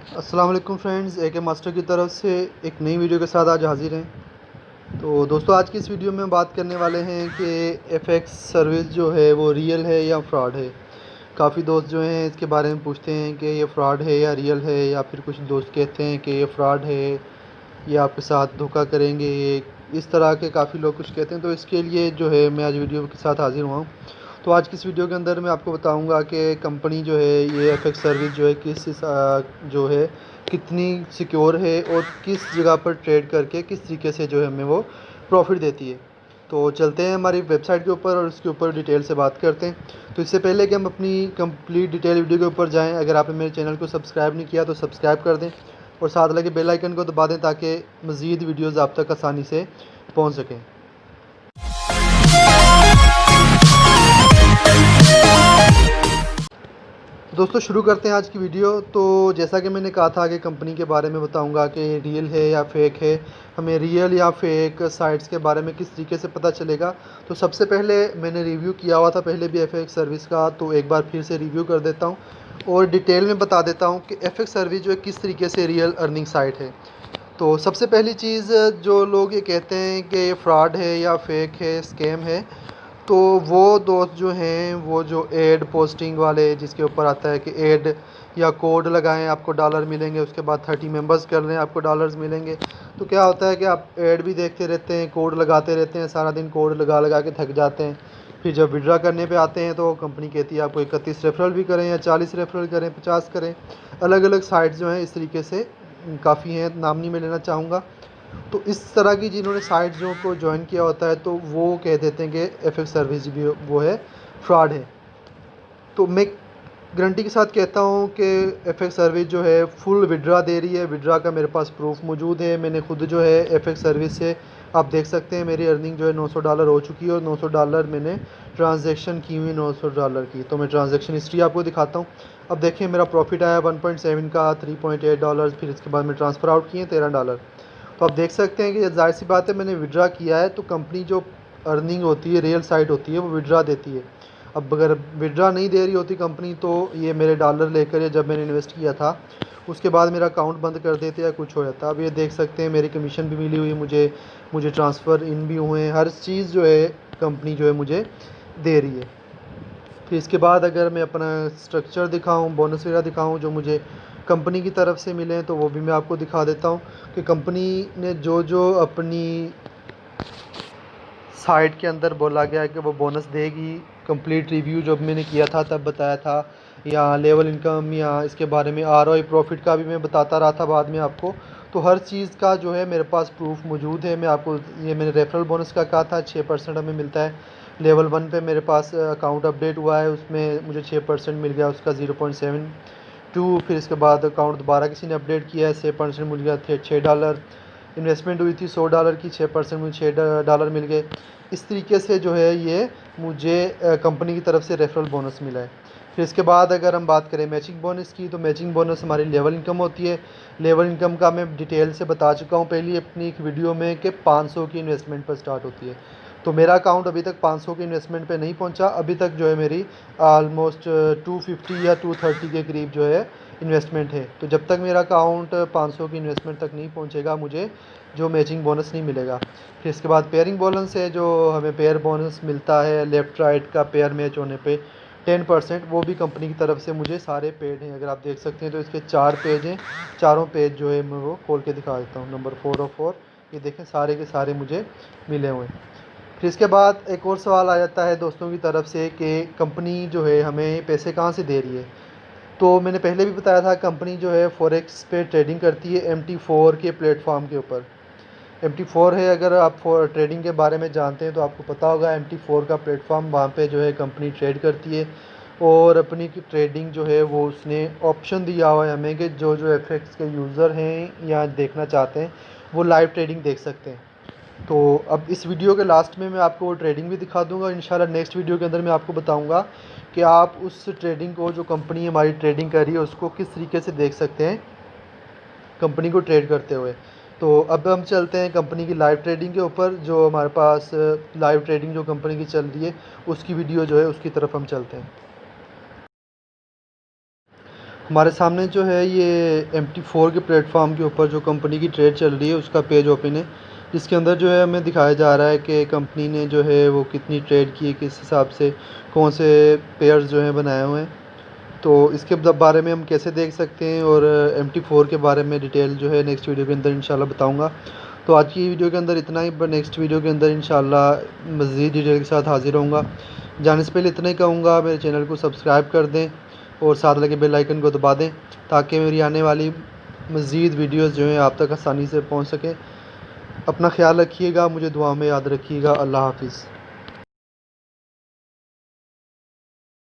अस्सलाम वालेकुम friends, AK master की तरफ से एक नई वीडियो के साथ आज हाज़िर हैं। तो दोस्तों, आज की इस वीडियो में बात करने वाले हैं कि FX सर्विस जो है वो रियल है या फ्रॉड है। काफ़ी दोस्त जो हैं इसके बारे में पूछते हैं कि ये फ्रॉड है या रियल है, या फिर कुछ दोस्त कहते हैं कि ये फ्रॉड है, ये आपके साथ धोखा करेंगे, ये इस तरह के काफ़ी लोग कुछ कहते हैं। तो इसके लिए जो है मैं आज वीडियो के साथ हाज़िर हुआ हूँ। तो आज की इस वीडियो के अंदर मैं आपको बताऊंगा कि कंपनी जो है ये FX सर्विस जो है जो है कितनी सिक्योर है और किस जगह पर ट्रेड करके किस तरीके से जो है हमें वो प्रॉफिट देती है। तो चलते हैं हमारी वेबसाइट के ऊपर और उसके ऊपर डिटेल से बात करते हैं। तो इससे पहले कि हम अपनी कंप्लीट डिटेल वीडियो के ऊपर जाएं, अगर आपने मेरे चैनल को सब्सक्राइब नहीं किया तो सब्सक्राइब कर दें और साथ लगे बेल आइकन को दबा दें ताकि मज़ीद वीडियोज़ आप तक आसानी से पहुँच सकें। दोस्तों, शुरू करते हैं आज की वीडियो। तो जैसा कि मैंने कहा था कि कंपनी के बारे में बताऊंगा कि रियल है या फेक है। हमें रियल या फेक साइट्स के बारे में किस तरीके से पता चलेगा। तो सबसे पहले मैंने रिव्यू किया हुआ था पहले भी FX सर्विस का, तो एक बार फिर से रिव्यू कर देता हूं और डिटेल में बता देता हूं कि FX सर्विस जो है किस तरीके से रियल अर्निंग साइट है। तो सबसे पहली चीज़, जो लोग ये कहते हैं कि ये फ्रॉड है या फेक है, स्कैम है, तो वो दोस्त जो हैं वो जो एड पोस्टिंग वाले जिसके ऊपर आता है कि एड या कोड लगाएं आपको डॉलर मिलेंगे, उसके बाद 30 मेंबर्स कर लें आपको डॉलर्स मिलेंगे। तो क्या होता है कि आप एड भी देखते रहते हैं, कोड लगाते रहते हैं, सारा दिन कोड लगा लगा के थक जाते हैं। फिर जब विड्रा करने पे आते हैं तो कंपनी कहती है आपको 31 रेफरल भी करें या 40 रेफरल करें, 50 करें। अलग अलग साइट्स जो हैं इस तरीके से काफ़ी हैं, नाम नहीं मैं लेना चाहूँगा। तो इस तरह की जिन्होंने साइट जो को ज्वाइन किया होता है तो वो कह देते हैं कि FX सर्विस भी वो है, फ्रॉड है। तो मैं गारंटी के साथ कहता हूँ कि FX सर्विस जो है फुल विड्रा दे रही है। विड्रा का मेरे पास प्रूफ मौजूद है। मैंने खुद जो है FX सर्विस से आप देख सकते हैं मेरी अर्निंग जो है $900 हो चुकी है और $900 मैंने ट्रांजैक्शन की हुई $900 की। तो मैं ट्रांजैक्शन हिस्ट्री आपको दिखाता हूँ। अब देखिए मेरा प्रॉफिट आया 1.7 का, $3.8, फिर इसके बाद मैं ट्रांसफ़र आउट किए $13। तो आप देख सकते हैं कि ज़ाहिर सी बात है मैंने विड्रा किया है, तो कंपनी जो अर्निंग होती है, रियल साइट होती है, वो विड्रा देती है। अब अगर विड्रा नहीं दे रही होती कंपनी तो ये मेरे डॉलर लेकर, या जब मैंने इन्वेस्ट किया था उसके बाद मेरा अकाउंट बंद कर देते या कुछ हो जाता। अब ये देख सकते हैं मेरी कमीशन भी मिली हुई है, मुझे ट्रांसफ़र इन भी हुए हैं, हर चीज़ जो है कंपनी जो है मुझे दे रही है। फिर इसके बाद अगर मैं अपना स्ट्रक्चर दिखाऊं, बोनस वगैरह दिखाऊं जो मुझे कंपनी की तरफ से मिले, तो वो भी मैं आपको दिखा देता हूं कि कंपनी ने जो जो अपनी साइट के अंदर बोला गया है कि वो बोनस देगी। कंप्लीट रिव्यू जब मैंने किया था तब बताया था, या लेवल इनकम या इसके बारे में ROI प्रॉफिट का भी मैं बताता रहा था बाद में आपको। तो हर चीज़ का जो है मेरे पास प्रूफ मौजूद है। मैं आपको ये मैंने रेफरल बोनस का कहा था 6% हमें मिलता है। लेवल 1 पे मेरे पास अकाउंट अपडेट हुआ है, उसमें मुझे 6% मिल गया, उसका 0.72। फिर इसके बाद अकाउंट दोबारा किसी ने अपडेट किया है, 6% मिल गया थे $6। इन्वेस्टमेंट हुई थी $100 की, 6% मुझे $6 मिल गए। इस तरीके से जो है ये मुझे कंपनी की तरफ से रेफरल बोनस मिला है। फिर इसके बाद अगर हम बात करें मैचिंग बोनस की, तो मैचिंग बोनस हमारी लेवल इनकम होती है। लेवल इनकम का मैं डिटेल से बता चुका हूँ पहले अपनी एक वीडियो में कि 500 की इन्वेस्टमेंट पर स्टार्ट होती है। तो मेरा अकाउंट अभी तक 500 की इन्वेस्टमेंट पे नहीं पहुंचा। अभी तक जो है मेरी ऑलमोस्ट 250 या 230 के करीब जो है इन्वेस्टमेंट है। तो जब तक मेरा अकाउंट 500 की इन्वेस्टमेंट तक नहीं पहुंचेगा मुझे जो मैचिंग बोनस नहीं मिलेगा। फिर इसके बाद पेयरिंग बोनस है, जो हमें पेयर बोनस मिलता है लेफ़्ट राइट का पेयर मैच होने पे 10%, वो भी कंपनी की तरफ से मुझे सारे पेड हैं। अगर आप देख सकते हैं तो इसके 4 पेज हैं, चारों पेज जो है मैं वो खोल के दिखा देता हूँ। नंबर 4 और 4 ये देखें, सारे के सारे मुझे मिले हुए हैं। फिर इसके बाद एक और सवाल आ जाता है दोस्तों की तरफ से कि कंपनी जो है हमें पैसे कहाँ से दे रही है। तो मैंने पहले भी बताया था कंपनी जो है फॉरेक्स पे ट्रेडिंग करती है MT4 के प्लेटफॉर्म के ऊपर। MT4 है, अगर आप ट्रेडिंग के बारे में जानते हैं तो आपको पता होगा MT4 का प्लेटफॉर्म, वहाँ पे जो है कंपनी ट्रेड करती है और अपनी ट्रेडिंग जो है वो उसने ऑप्शन दिया हुआ है हमें कि जो जो FX के यूज़र हैं या देखना चाहते हैं वो लाइव ट्रेडिंग देख सकते हैं। तो अब इस वीडियो के लास्ट में मैं आपको वो ट्रेडिंग भी दिखा दूंगा। इंशाल्लाह नेक्स्ट वीडियो के अंदर मैं आपको बताऊंगा कि आप उस ट्रेडिंग को, जो कंपनी हमारी ट्रेडिंग कर रही है, उसको किस तरीके से देख सकते हैं कंपनी को ट्रेड करते हुए। तो अब हम चलते हैं कंपनी की लाइव ट्रेडिंग के ऊपर। जो हमारे पास लाइव ट्रेडिंग जो कंपनी की चल रही है उसकी वीडियो जो है उसकी तरफ हम चलते हैं। हमारे सामने जो है ये MT4 के प्लेटफॉर्म के ऊपर जो कंपनी की ट्रेड चल रही है उसका पेज ओपन है, जिसके अंदर जो है हमें दिखाया जा रहा है कि कंपनी ने जो है वो कितनी ट्रेड की है, किस हिसाब से कौन से पेयर्स जो हैं बनाए हुए हैं। तो इसके बारे में हम कैसे देख सकते हैं और MT4 के बारे में डिटेल जो है नेक्स्ट वीडियो के अंदर इंशाल्लाह बताऊंगा। तो आज की वीडियो के अंदर इतना ही, पर नेक्स्ट वीडियो के अंदर इंशाल्लाह मज़ीद डिटेल के साथ हाज़िर होऊंगा। जाने से पहले इतना ही कहूँगा, मेरे चैनल को सब्सक्राइब कर दें और साथ लगे बेल आइकन को दबा दें ताकि मेरी आने वाली मज़ीद वीडियोज़ जो हैं आप तक आसानी से पहुँच सकें। अपना ख्याल रखिएगा, मुझे दुआ में याद रखिएगा। अल्लाह हाफ़िज़।